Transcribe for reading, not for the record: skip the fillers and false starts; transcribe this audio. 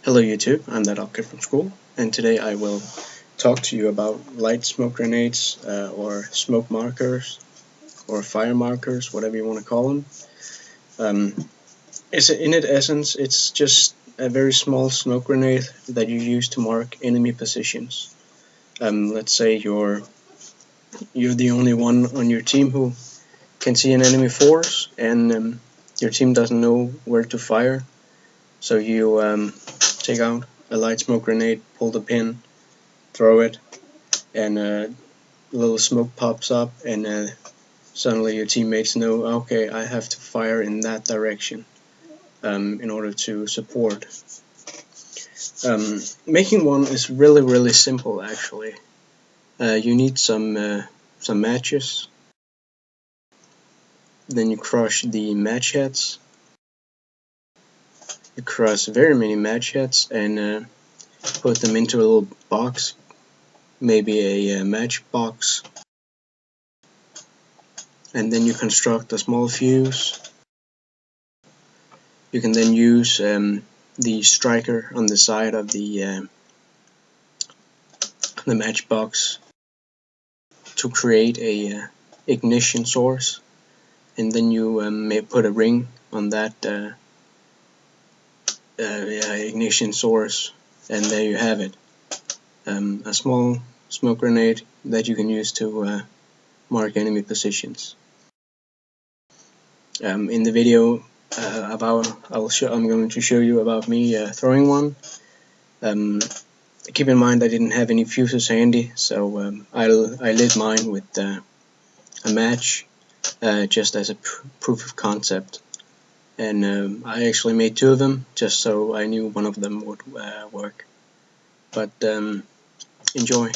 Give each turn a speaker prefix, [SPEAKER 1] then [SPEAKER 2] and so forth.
[SPEAKER 1] Hello YouTube, I'm that odd kid from school, and today I will talk to you about light smoke grenades, or smoke markers, or fire markers, whatever you want to call them. In its essence, it's just a very small smoke grenade that you use to mark enemy positions. Let's say you're the only one on your team who can see an enemy force, and your team doesn't know where to fire, so you take out a light smoke grenade, pull the pin, throw it, and a little smoke pops up, and suddenly your teammates know, okay, I have to fire in that direction in order to support. Making one is really simple actually. You need some matches, then you crush the match heads. You crush very many match heads and put them into a little box, maybe a match box, and then you construct a small fuse. You can then use the striker on the side of the matchbox to create a ignition source, and then you may put a ring on that ignition source, and there you have it, a small smoke grenade that you can use to mark enemy positions. In the video I'm going to show you about me throwing one. Keep in mind I didn't have any fuses handy, so I lit mine with a match, just as a proof of concept, and I actually made two of them just so I knew one of them would work. But enjoy.